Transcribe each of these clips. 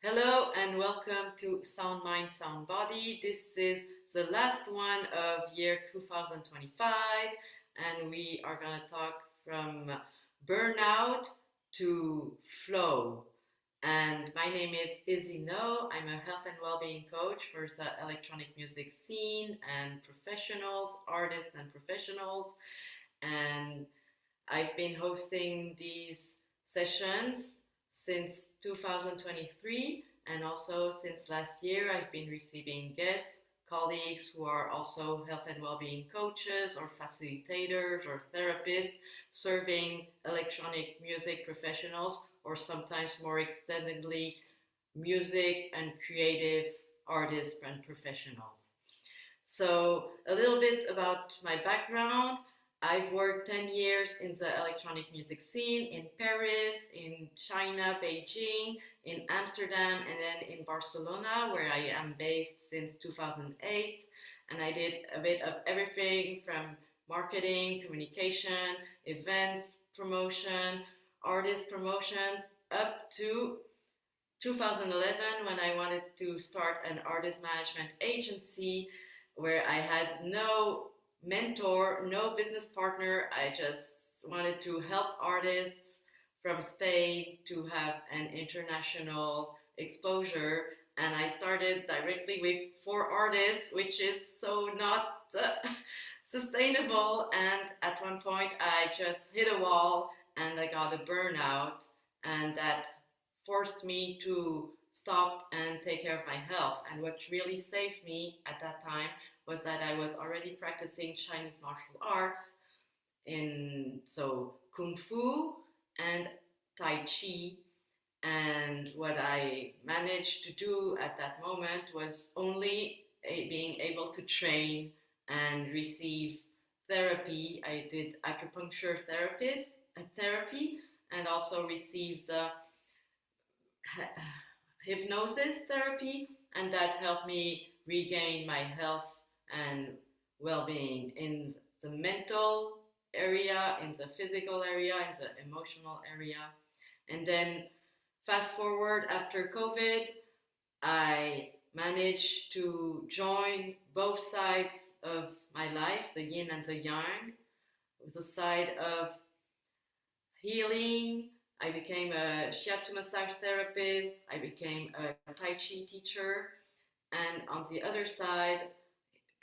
Hello and welcome to Sound Mind, Sound Body. This is the last one of year 2025, and we are going to talk from burnout to flow. And my name is Izzy Naud. I'm a health and well-being coach for the electronic music scene and professionals, artists and professionals. And I've been hosting these sessions since 2023, and also since last year I've been receiving guests, colleagues who are also health and well-being coaches or facilitators or therapists serving electronic music professionals, or sometimes more extendedly music and creative artists and professionals. So a little bit about my background. I've worked 10 years in the electronic music scene in Paris, in China, Beijing, in Amsterdam, and then in Barcelona, where I am based since 2008. And I did a bit of everything from marketing, communication, events, promotion, artist promotions, up to 2011 when I wanted to start an artist management agency where I had no mentor, no business partner. I just wanted to help artists from Spain to have an international exposure. And I started directly with 4 artists, which is so not sustainable. And at one point, I just hit a wall and I got a burnout, and that forced me to stop and take care of my health. And what really saved me at that time was that I was already practicing Chinese martial arts in Kung Fu and Tai Chi. And what I managed to do at that moment was only being able to train and receive therapy. I did acupuncture therapy, and also received hypnosis therapy, and that helped me regain my health and well-being in the mental area, in the physical area, in the emotional area. And then fast forward after COVID, I managed to join both sides of my life, the yin and the yang. The side of healing, I became a shiatsu massage therapist, I became a Tai Chi teacher, and on the other side,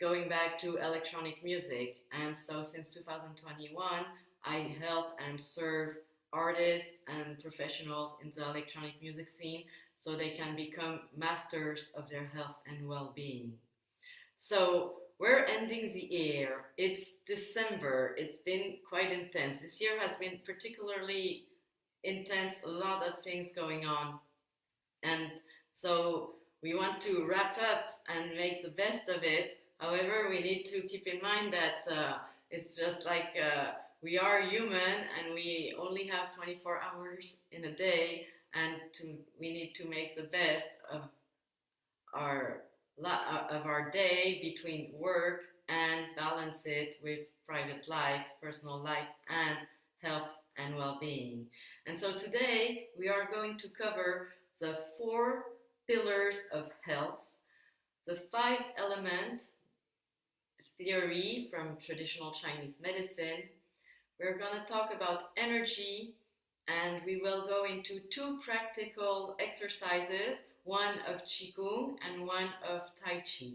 going back to electronic music. And so since 2021, I help and serve artists and professionals in the electronic music scene so they can become masters of their health and well-being. So we're ending the year. It's December. It's been quite intense. This year has been particularly intense, a lot of things going on. And so we want to wrap up and make the best of it. However, we need to keep in mind that it's just like we are human and we only have 24 hours in a day, and we need to make the best of our day between work and balance it with private life, personal life, and health and well-being. And so today we are going to cover the 4 pillars of health, the 5-element theory from traditional Chinese medicine. We're going to talk about energy, and we will go into 2 practical exercises, one of Qigong and one of Tai Chi.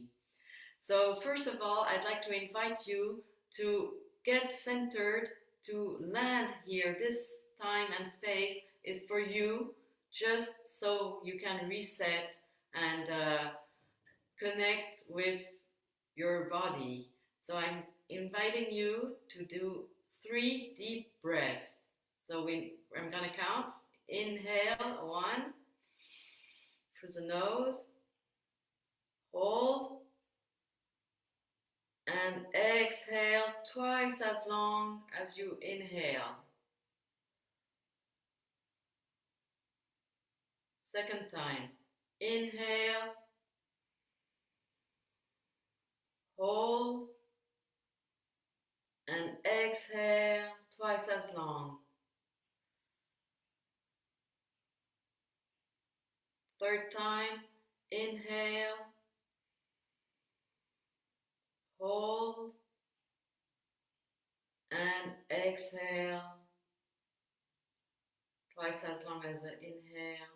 So first of all, I'd like to invite you to get centered, to land here. This time and space is for you, just so you can reset and connect with your body. So I'm inviting you to do 3 deep breaths. So I'm going to count. Inhale, 1, through the nose, hold, and exhale twice as long as you inhale. Second time. Inhale, hold, and exhale twice as long. Third time, inhale, hold, and exhale. Twice as long as the inhale.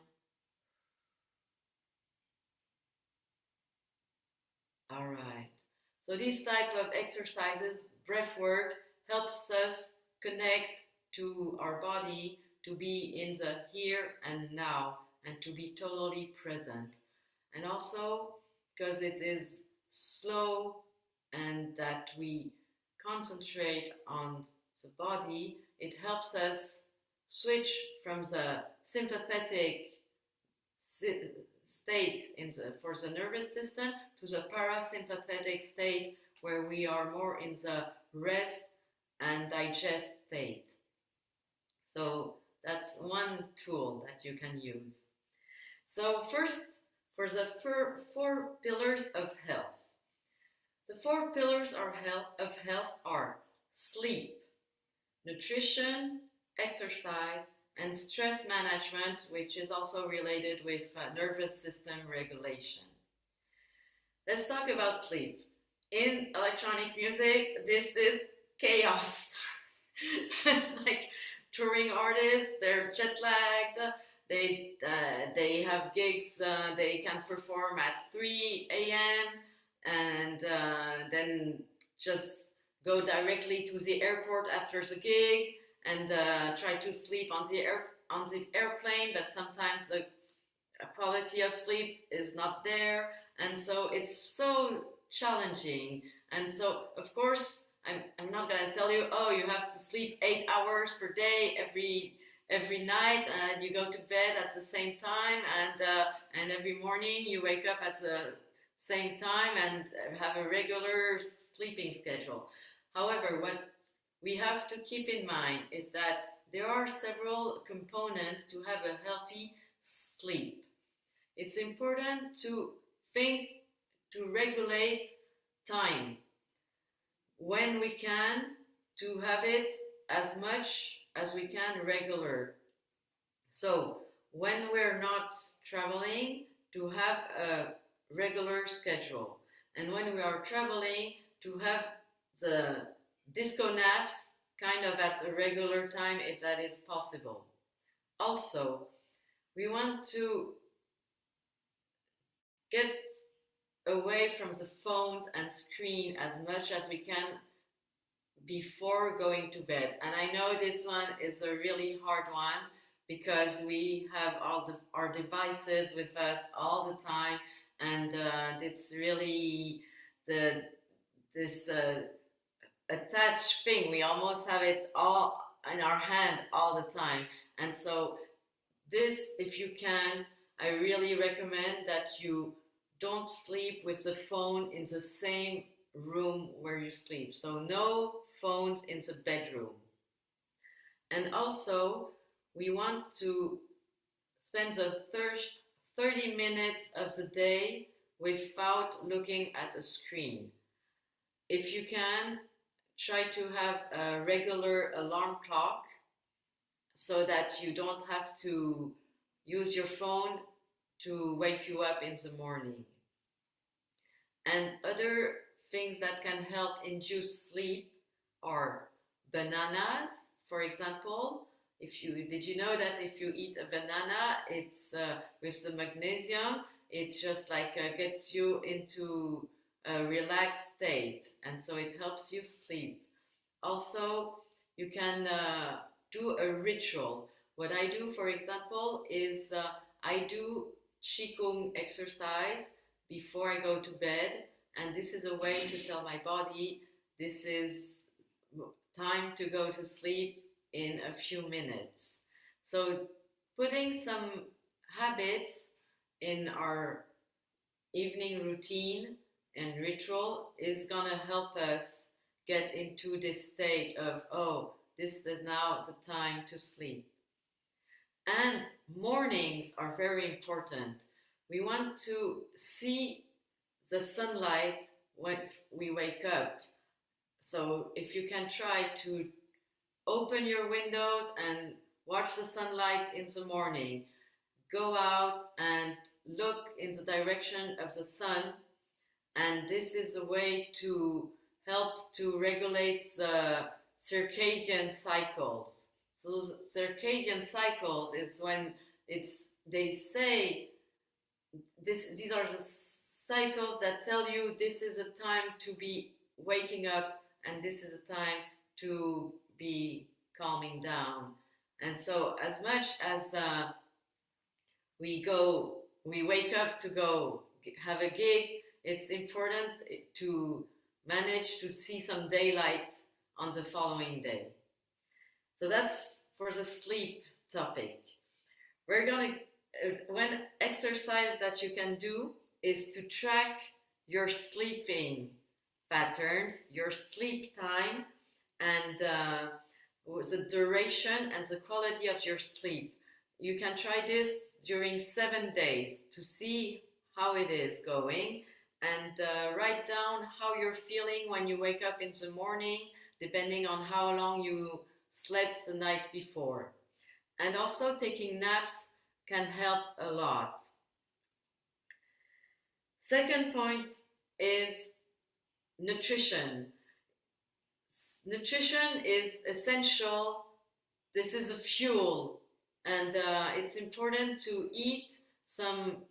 All right. So these type of exercises, breath work, helps us connect to our body, to be in the here and now, and to be totally present. And also because it is slow and that we concentrate on the body, it helps us switch from the sympathetic state for the nervous system to the parasympathetic state where we are more in the rest and digest state. So that's one tool that you can use. So first, for the four pillars of health. The four pillars of health are sleep, nutrition, exercise, and stress management, which is also related with nervous system regulation. Let's talk about sleep. In electronic music, this is chaos. It's like touring artists, they're jet lagged, they have gigs, they can perform at 3 a.m. and then just go directly to the airport after the gig and try to sleep on the airplane, but sometimes the quality of sleep is not there, and so it's so challenging. And so, of course, I'm not going to tell you, oh, you have to sleep 8 hours per day every night, and you go to bed at the same time, and every morning you wake up at the same time and have a regular sleeping schedule. However, what we have to keep in mind is that there are several components to have a healthy sleep. It's important to think, to regulate time when we can, to have it as much as we can regular. So when we're not traveling, to have a regular schedule, and when we are traveling, to have the disco naps kind of at a regular time if that is possible. Also, we want to get away from the phones and screen as much as we can before going to bed. And I know this one is a really hard one because we have our devices with us all the time, and it's really this attached thing. We almost have it all in our hand all the time. And so this, if you can, I really recommend that you don't sleep with the phone in the same room where you sleep. So no phones in the bedroom. And also, we want to spend the first 30 minutes of the day without looking at a screen. If you can, try to have a regular alarm clock so that you don't have to use your phone to wake you up in the morning. And other things that can help induce sleep are bananas, for example. Did you know that if you eat a banana, it's with the magnesium, it just like gets you into a relaxed state, and so it helps you sleep. Also, you can do a ritual. What I do, for example, is I do Qigong exercise before I go to bed, and this is a way to tell my body this is time to go to sleep in a few minutes. So putting some habits in our evening routine and ritual is gonna help us get into this state of, oh, this is now the time to sleep. And mornings are very important. We want to see the sunlight when we wake up. So if you can try to open your windows and watch the sunlight in the morning, go out and look in the direction of the sun, and this is a way to help to regulate the circadian cycles. So circadian cycles is when they say these are the cycles that tell you this is a time to be waking up and this is a time to be calming down. And so as much as we wake up to go have a gig, it's important to manage to see some daylight on the following day. So that's for the sleep topic. We're going to one exercise that you can do is to track your sleeping patterns, your sleep time, and the duration and the quality of your sleep. You can try this during 7 days to see how it is going, and write down how you're feeling when you wake up in the morning, depending on how long you slept the night before. And also taking naps can help a lot. Second point is nutrition. Nutrition is essential. This is a fuel, and it's important to eat some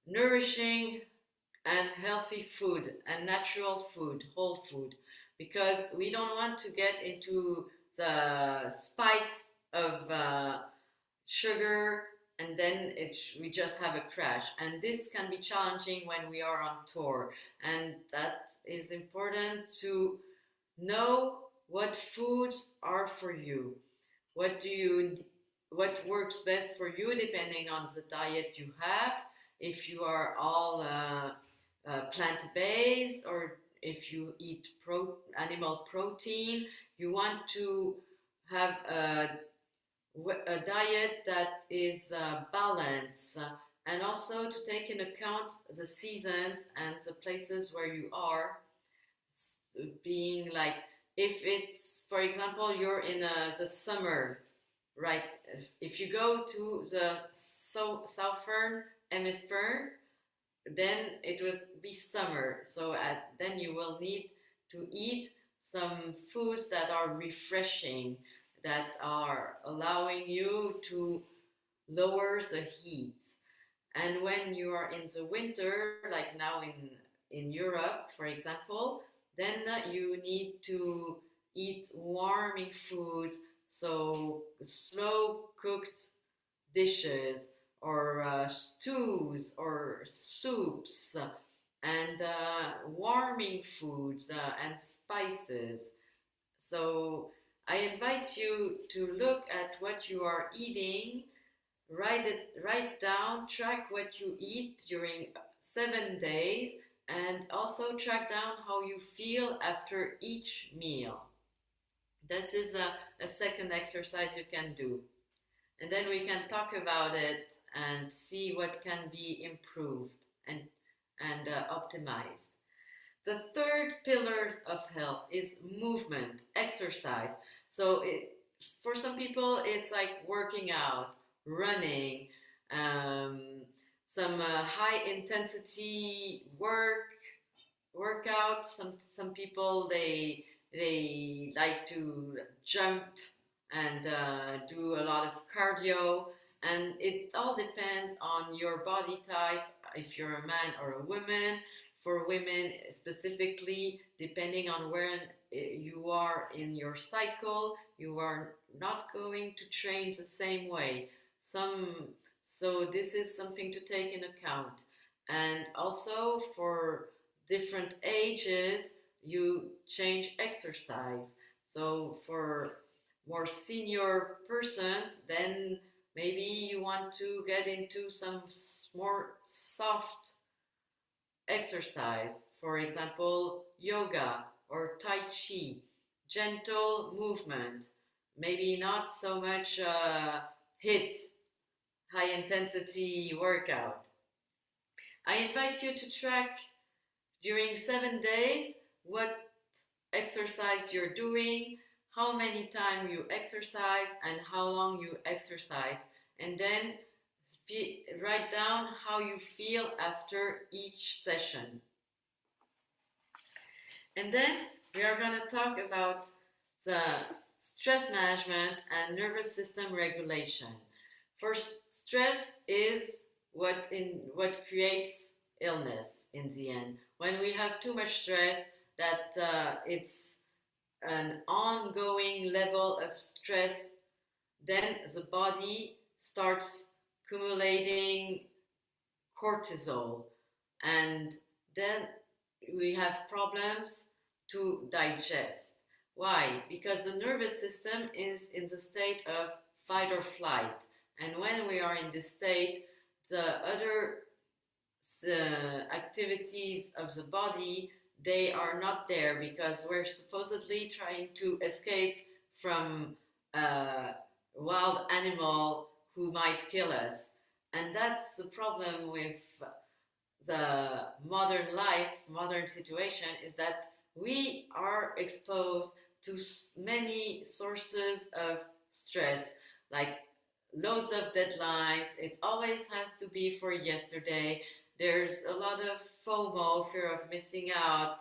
nourishing and healthy food and natural food, whole food, because we don't want to get into the spikes of sugar, and then we just have a crash. And this can be challenging when we are on tour. And that is important to know what foods are for you. What works best for you depending on the diet you have. If you are all plant-based, or if you eat animal protein, you want to have a diet that is balanced, and also to take into account the seasons and the places where you are, being like, if it's, for example, you're in the summer, right? If you go to the southern hemisphere, then it will be summer. So then you will need to eat some foods that are refreshing, that are allowing you to lower the heat. And when you are in the winter, like now in Europe, for example, then you need to eat warming foods, so slow cooked dishes, or stews or soups, and warming foods and spices. So I invite you to look at what you are eating, write down, track what you eat during 7 days, and also track down how you feel after each meal. This is a second exercise you can do. And then we can talk about it and see what can be improved and optimized. The third pillar of health is movement, exercise. So for some people, it's like working out, running, some high intensity workout. Some people they like to jump and do a lot of cardio, and it all depends on your body type, if you're a man or a woman. For women specifically, depending on where you are in your cycle, you are not going to train the same way. So this is something to take in account. And also for different ages, you change exercise. So for more senior persons, then maybe you want to get into some more soft exercise, for example, yoga or tai chi, gentle movement, maybe not so much HIIT, high intensity workout. I invite you to track during 7 days what exercise you're doing, how many times you exercise, and how long you exercise, and then write down how you feel after each session. And then we are going to talk about the stress management and nervous system regulation. First, stress is what creates illness in the end. When we have too much stress, that it's an ongoing level of stress, then the body starts accumulating cortisol, and then we have problems to digest. Why? Because the nervous system is in the state of fight or flight, and when we are in this state, the other activities of the body, they are not there, because we're supposedly trying to escape from a wild animal who might kill us. And that's the problem with the modern situation, is that we are exposed to many sources of stress, like loads of deadlines. It always has to be for yesterday. There's a lot of FOMO, fear of missing out,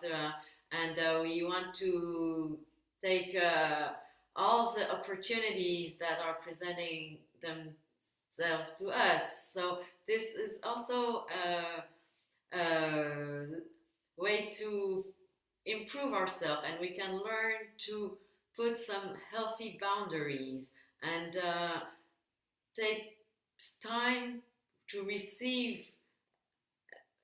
and we want to take all the opportunities that are presenting themselves to us. So this is also a way to improve ourselves, and we can learn to put some healthy boundaries and take time to receive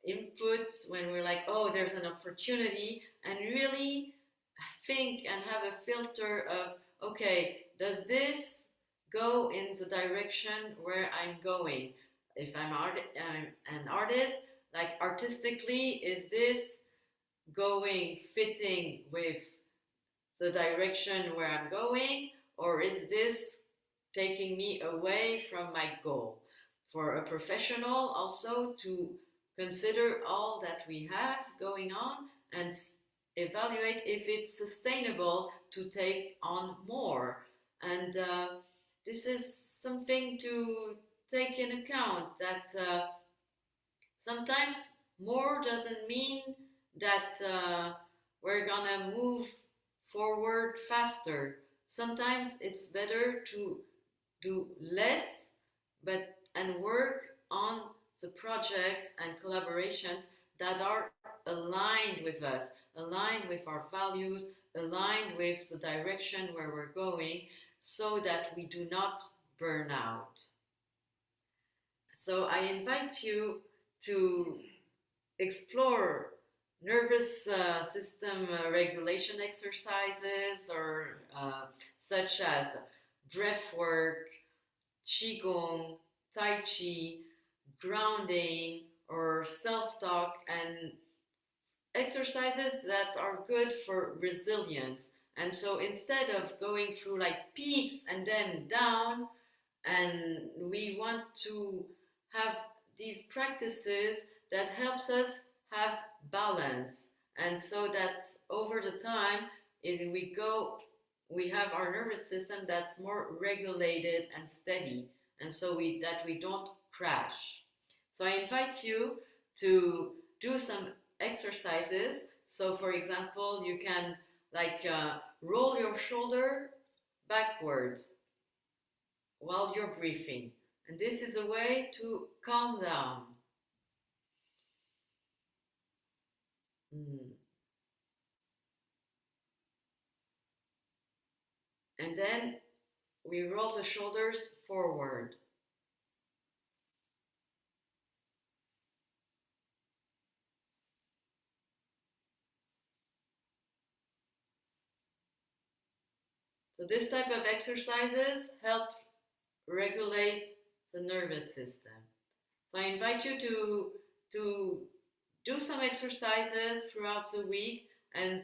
input when we're like, oh, there's an opportunity, and really think and have a filter of, okay, does this go in the direction where I'm going? If I'm an artist, like artistically, is this fitting with the direction where I'm going, or is this taking me away from my goal? For a professional, also to consider all that we have going on and evaluate if it's sustainable to take on more. And this is something to take in account, that sometimes more doesn't mean that we're gonna move forward faster. Sometimes it's better to do less, and work on the projects and collaborations that are aligned with us, aligned with our values, aligned with the direction where we're going, so that we do not burn out. So I invite you to explore nervous system regulation exercises, or such as breath work, qigong, tai chi, grounding, or self-talk, and exercises that are good for resilience. And so instead of going through like peaks and then down, and we want to have these practices that helps us have balance, and so that over the time we have our nervous system that's more regulated and steady, and so we don't crash. So I invite you to do some exercises. So for example, you can roll your shoulder backwards while you're breathing, and this is a way to calm down. And then we roll the shoulders forward. So this type of exercises help regulate the nervous system. So I invite you to do some exercises throughout the week and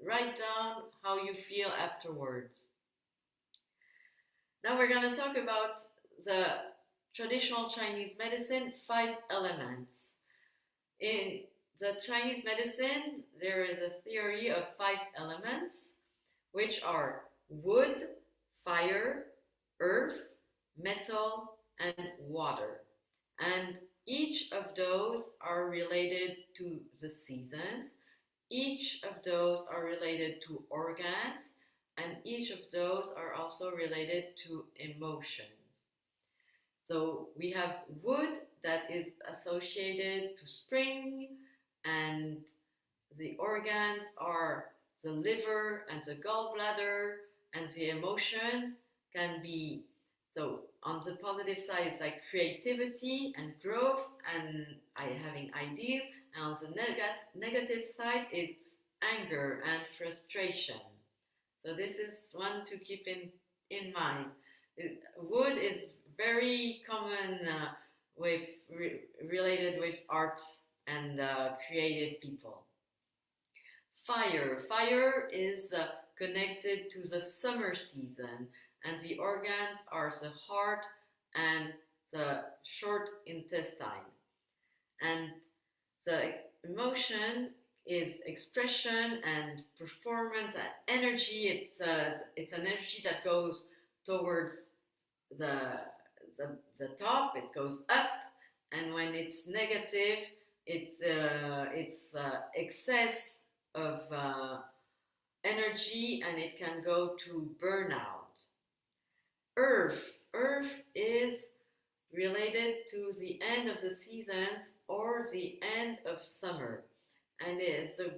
write down how you feel afterwards. Now we're going to talk about the traditional Chinese medicine 5 elements. In the Chinese medicine, there is a theory of 5 elements, which are wood, fire, earth, metal, and water. And each of those are related to the seasons. Each of those are related to organs, and each of those are also related to emotions. So we have wood that is associated to spring, and the organs are the liver and the gallbladder, and the emotion can be, so on the positive side, it's like creativity and growth and having ideas, and on the negative side, it's anger and frustration. So this is one to keep in mind. Wood is very common with related with arts and creative people. Fire is connected to the summer season, and the organs are the heart and the short intestine. And the emotion is expression and performance and energy. It's an energy that goes towards the, the top. It goes up, and when it's negative, it's excess of energy, and it can go to burnout. Earth is related to the end of the seasons or the end of summer, and the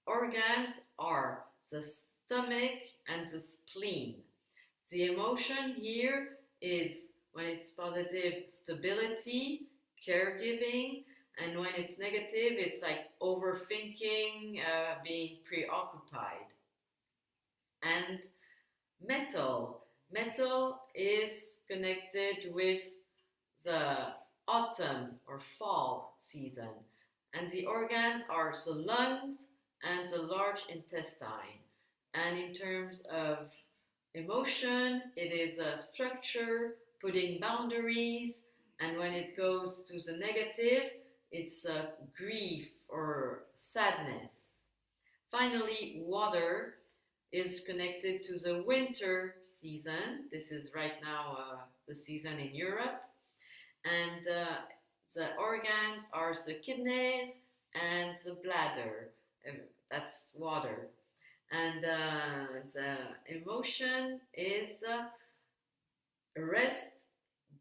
organs are the stomach and the spleen. The emotion here is, when it's positive, stability, caregiving, and when it's negative, it's like overthinking, being preoccupied. And metal is connected with the autumn or fall season, and the organs are the lungs and the large intestine. And in terms of emotion, it is a structure, putting boundaries, and when it goes to the negative, it's grief or sadness. Finally, water is connected to the winter season. This is right now the season in Europe. And the organs are the kidneys and the bladder. That's water. And the emotion is rest,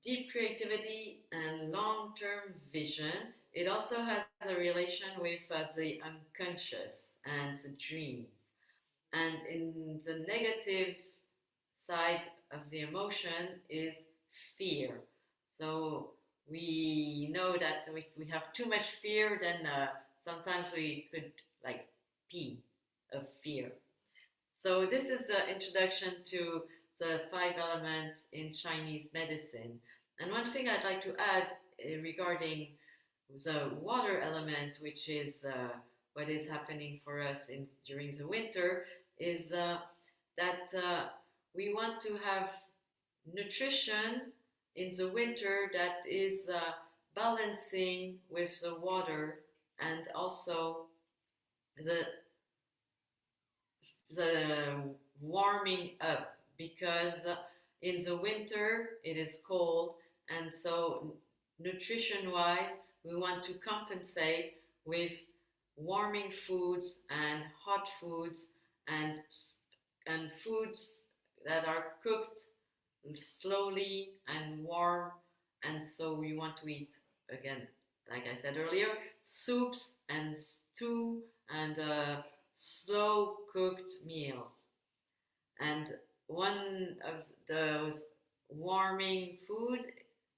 deep creativity, and long-term vision. It also has a relation with the unconscious and the dreams. And in the negative side of the emotion is fear. So we know that if we have too much fear, then sometimes we could like pee of fear. So this is the introduction to the 5 elements in Chinese medicine. And one thing I'd like to add regarding the water element, which is what is happening for us during the winter, is that we want to have nutrition in the winter that is balancing with the water, and also the warming up, because in the winter it is cold, and so nutrition wise we want to compensate with warming foods and hot foods and foods that are cooked slowly and warm. And so we want to eat, again, like I said earlier, soups and stew and slow cooked meals. And one of those warming food,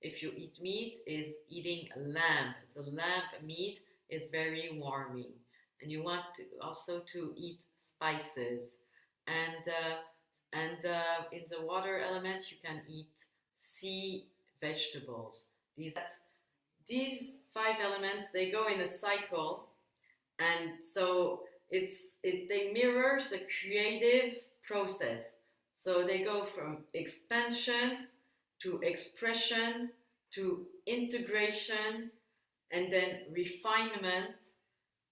if you eat meat, is eating lamb. The lamb meat is very warming, and you want to also to eat spices. And in the water element, you can eat sea vegetables. These 5 elements, they go in a cycle, and so they mirror the creative process. So they go from expansion to expression to integration, and then refinement,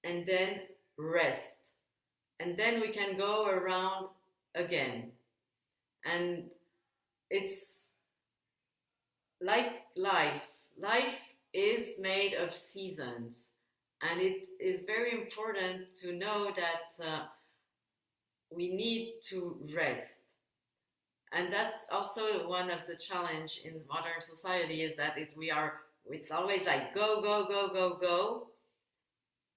and then rest. And then we can go around again. And it's like life. life is made of seasons, and it is very important to know that we need to rest. And that's also one of the challenge in modern society, is that it's always like go, go, go, go, go.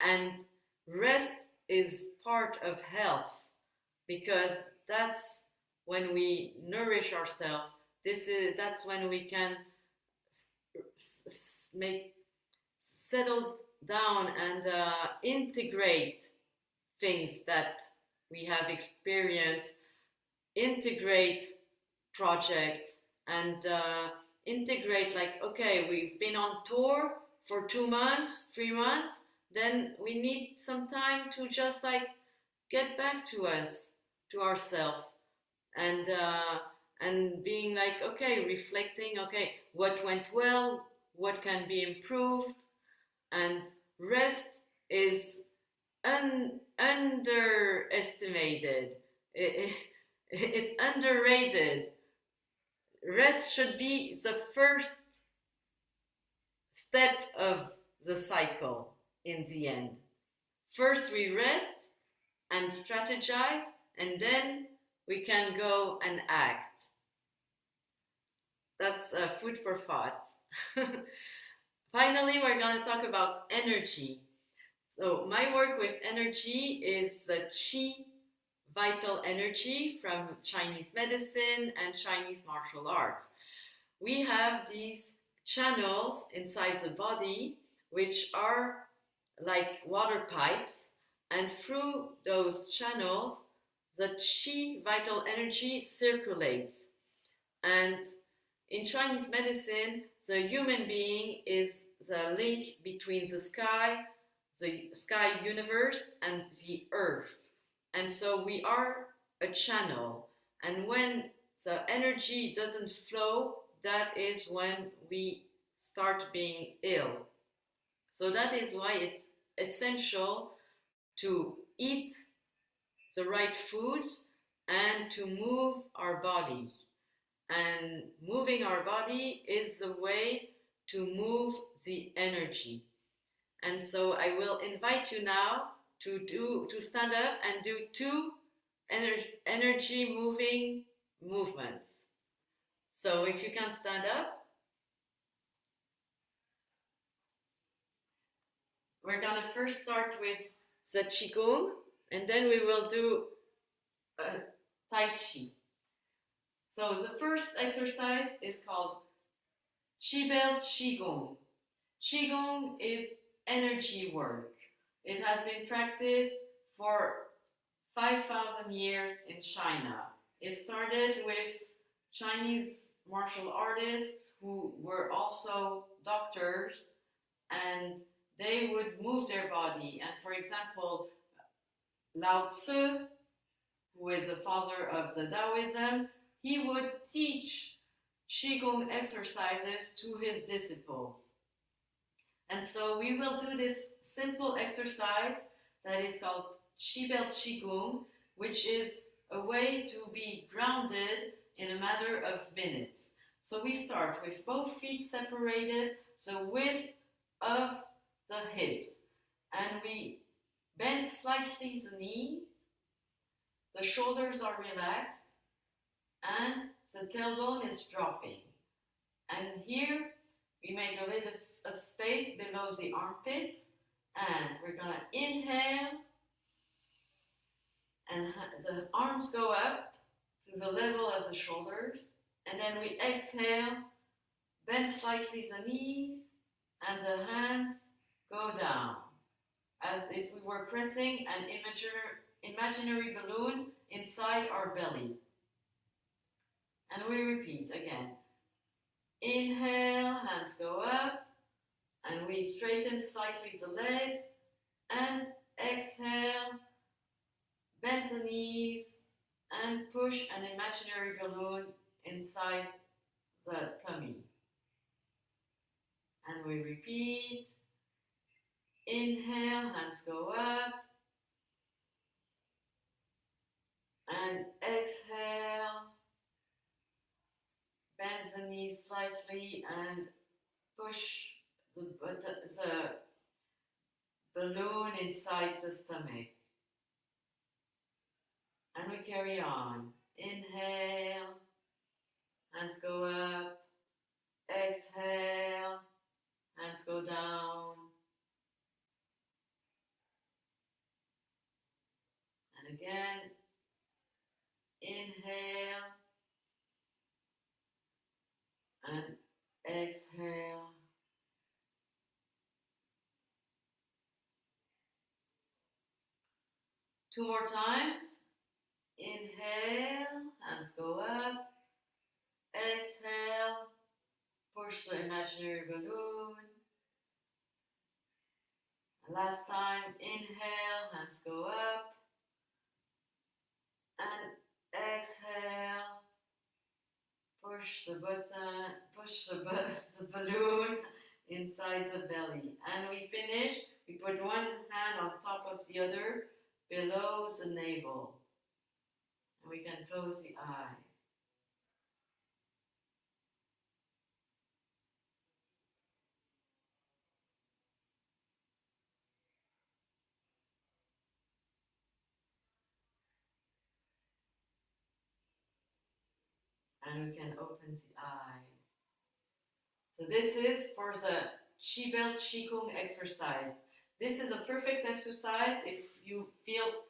And rest is part of health, because that's when we nourish ourselves. That's when we can make settle down and integrate things that we have experienced, integrate projects, and integrate, like, okay, we've been on tour for 2 months, 3 months, then we need some time to just like get back to us, to ourselves, and being like, okay, reflecting, okay, what went well, what can be improved. And rest is underestimated. It's underrated. Rest should be the first step of the cycle in the end. First, we rest and strategize, and then we can go and act. That's food for thought. Finally, we're going to talk about energy. So, my work with energy is the Qi vital energy from Chinese medicine and Chinese martial arts. We have these channels inside the body which are like water pipes, and through those channels the Qi vital energy circulates. And in Chinese medicine, the human being is the link between the sky universe, and the earth. And so we are a channel. And when the energy doesn't flow, that is when we start being ill. So that is why it's essential to eat the right foods and to move our body. And moving our body is the way to move the energy. And so I will invite you now to stand up and do 2 energy moving movements. So if you can stand up, we're gonna first start with the Qigong, and then we will do Tai Chi. So the first exercise is called Qibel Qigong. Qigong is energy work. It has been practiced for 5,000 years in China. It started with Chinese martial artists who were also doctors, and they would move their body. And for example, Lao Tzu, who is the father of the Taoism, he would teach Qigong exercises to his disciples. And so we will do this simple exercise that is called Qibel Qigong, which is a way to be grounded in a matter of minutes. So we start with both feet separated, the width of the hips, and we bend slightly the knees, the shoulders are relaxed, and the tailbone is dropping. And here we make a little of space below the armpit, and we're gonna inhale, and the arms go up to the level of the shoulders, and then we exhale, bend slightly the knees, and the hands go down, as if we were pressing an imaginary balloon inside our belly. And we repeat again. Inhale, hands go up, and we straighten slightly the legs, and exhale, bend the knees, and push an imaginary balloon inside the tummy. And we repeat. Inhale, hands go up, and exhale, bend the knees slightly and push the balloon inside the stomach. And we carry on. Inhale, hands go up. Exhale, hands go down. And again, inhale and exhale. Two more times. Inhale, hands go up. Exhale, push the imaginary balloon. And last time, inhale, hands go up. And exhale, push the balloon inside the belly. And we finish, we put one hand on top of the other below the navel. And we can close the eyes. And we can open the eyes. So this is for the Chi Belt Chi Kung exercise. This is a perfect exercise if you feel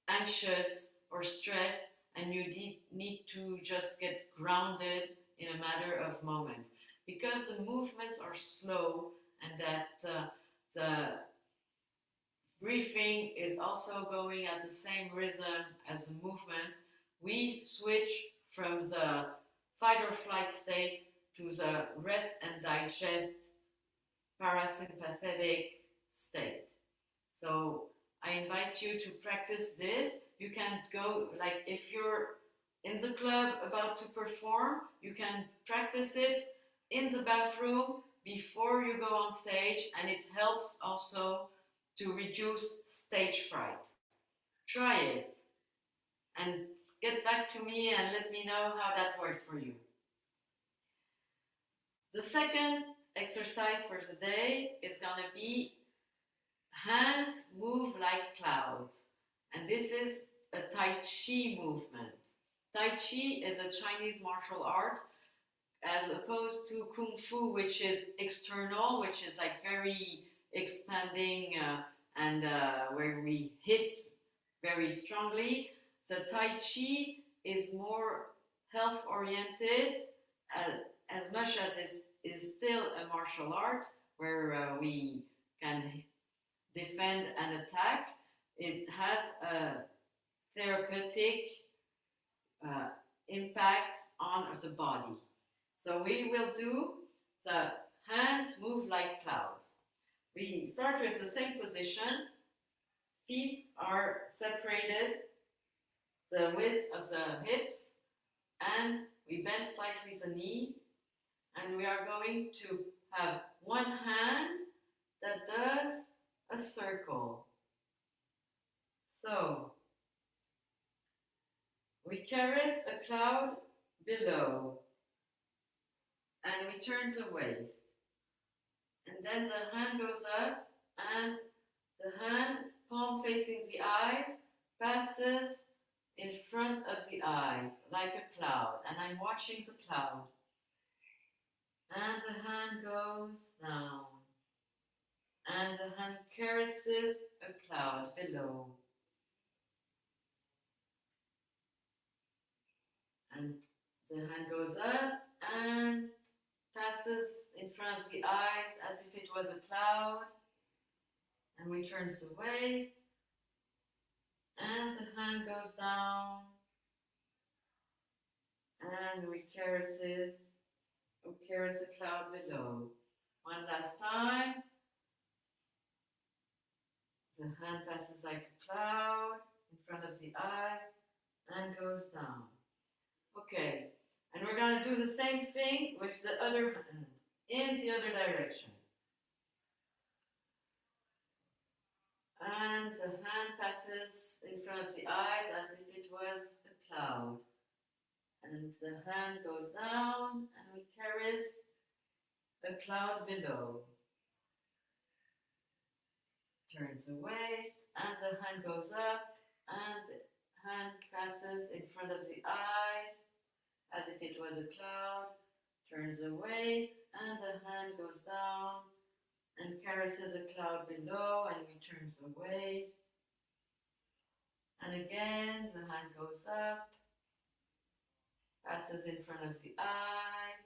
anxious or stressed and you need to just get grounded in a matter of moment. Because the movements are slow and that the breathing is also going at the same rhythm as the movement, we switch from the fight or flight state to the rest and digest parasympathetic state. So I invite you to practice this. You can go, like if you're in the club about to perform, you can practice it in the bathroom before you go on stage, and it helps also to reduce stage fright. Try it and get back to me and let me know how that works for you. The second exercise for the day is going to be hands move like clouds. And this is a Tai Chi movement. Tai Chi is a Chinese martial art as opposed to Kung Fu, which is external, which is like very expanding and where we hit very strongly. The Tai Chi is more health oriented, as much as it is still a martial art where we can defend and attack. It has a therapeutic impact on the body. So we will do the hands move like clouds. We start with the same position. Feet are separated the width of the hips, and we bend slightly the knees, and we are going to have one hand that does a circle. So we caress a cloud below, and we turn the waist, and then the hand goes up, and the hand, palm facing the eyes, passes in front of the eyes like a cloud, and I'm watching the cloud. And the hand goes down, and the hand caresses a cloud below. And the hand goes up and passes in front of the eyes as if it was a cloud. And we turn the waist, and the hand goes down, and we caress the cloud below. One last time. The hand passes like a cloud in front of the eyes and goes down. Okay, and we're going to do the same thing with the other hand in the other direction. And the hand passes in front of the eyes as if it was a cloud. And the hand goes down, and we caress a a cloud below. Turns the waist, and the hand goes up, and the hand passes in front of the eyes, as if it was a cloud. Turns the waist, and the hand goes down, and caresses the cloud below, and returns the waist. And again, the hand goes up, passes in front of the eyes,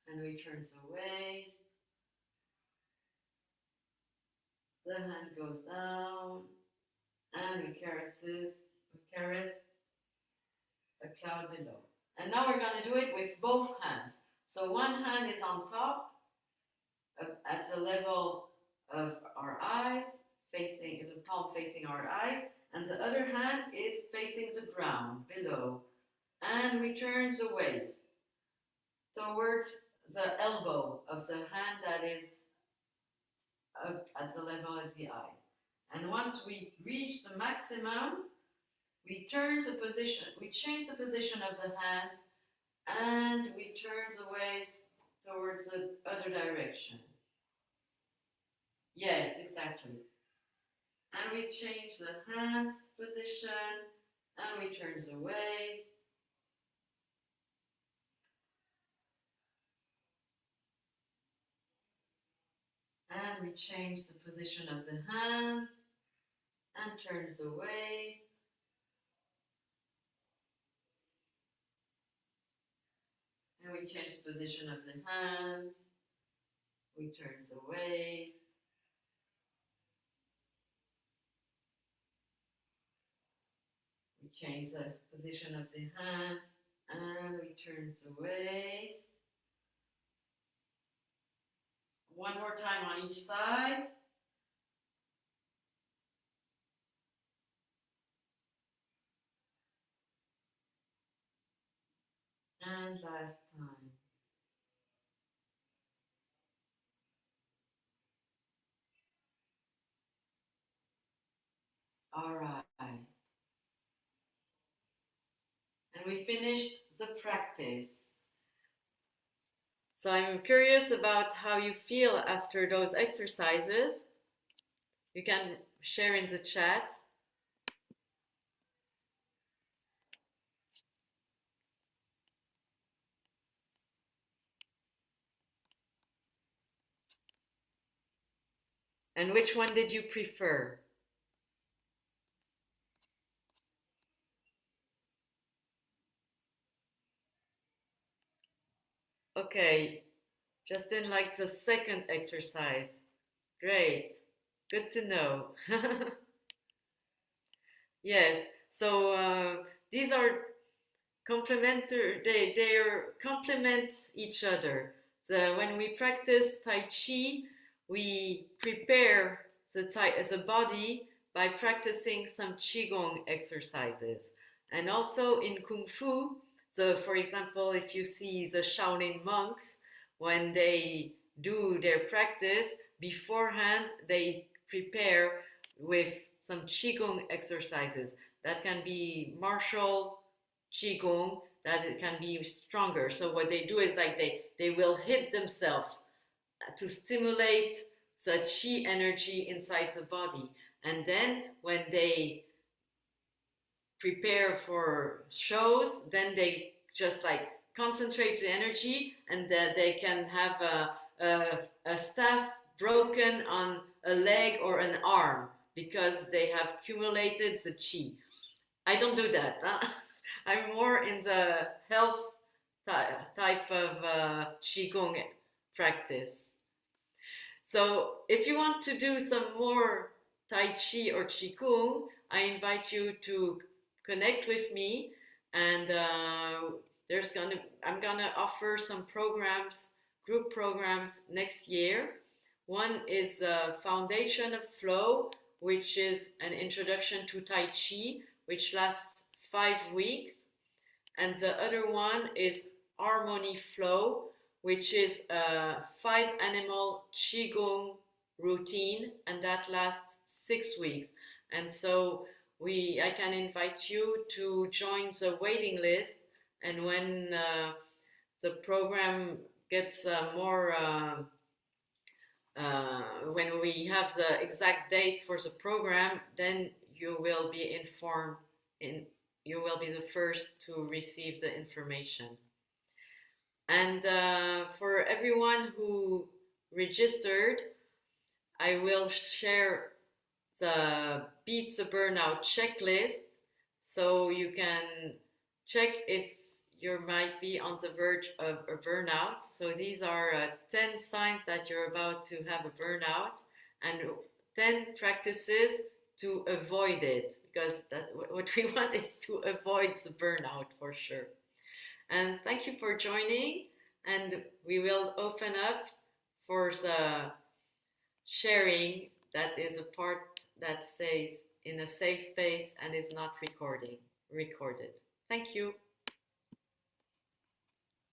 and returns the waist. The hand goes down, and we caress a cloud below. And now we're going to do it with both hands. So one hand is on top, at the level of our eyes, facing the palm facing our eyes, and the other hand is facing the ground below. And we turn the waist towards the elbow of the hand that is up at the level of the eyes. And once we reach the maximum, we turn the position, we change the position of the hands, and we turn the waist towards the other direction. Yes, exactly. And we change the hands position, and we turn the waist. And we change the position of the hands, and turns the waist. And we change the position of the hands, we turn the waist. We change the position of the hands, and we turn the waist. One more time on each side. And last time. All right. And we finished the practice. So I'm curious about how you feel after those exercises. You can share in the chat. And which one did you prefer? Okay, Justin likes the second exercise. Great, good to know. Yes, so these are complementary, they complement each other. So when we practice Tai Chi, we prepare the body by practicing some Qigong exercises. And also in Kung Fu, so for example, if you see the Shaolin monks, when they do their practice, beforehand they prepare with some Qigong exercises. That can be martial Qigong, that it can be stronger. So what they do is like they will hit themselves to stimulate the Qi energy inside the body. And then when they prepare for shows, then they just like concentrate the energy, and that they can have a staff broken on a leg or an arm because they have accumulated the Qi. I don't do that. Huh? I'm more in the health type of Qigong practice. So if you want to do some more Tai Chi or Qigong, I invite you to connect with me, and I'm gonna offer some programs, group programs next year. One is Foundation of Flow, which is an introduction to Tai Chi, which lasts 5 weeks. And the other one is Harmony Flow, which is a 5-animal Qigong routine, and that lasts 6 weeks. And so I can invite you to join the waiting list, and when the program gets more when we have the exact date for the program, then you will be informed in you will be the first to receive the information. And for everyone who registered, I will share the Beat The Burnout Checklist so you can check if you might be on the verge of a burnout. So these are 10 signs that you're about to have a burnout and 10 practices to avoid it, because what we want is to avoid the burnout for sure. And thank you for joining, and we will open up for the sharing that is a part that stays in a safe space and is not recorded. Thank you.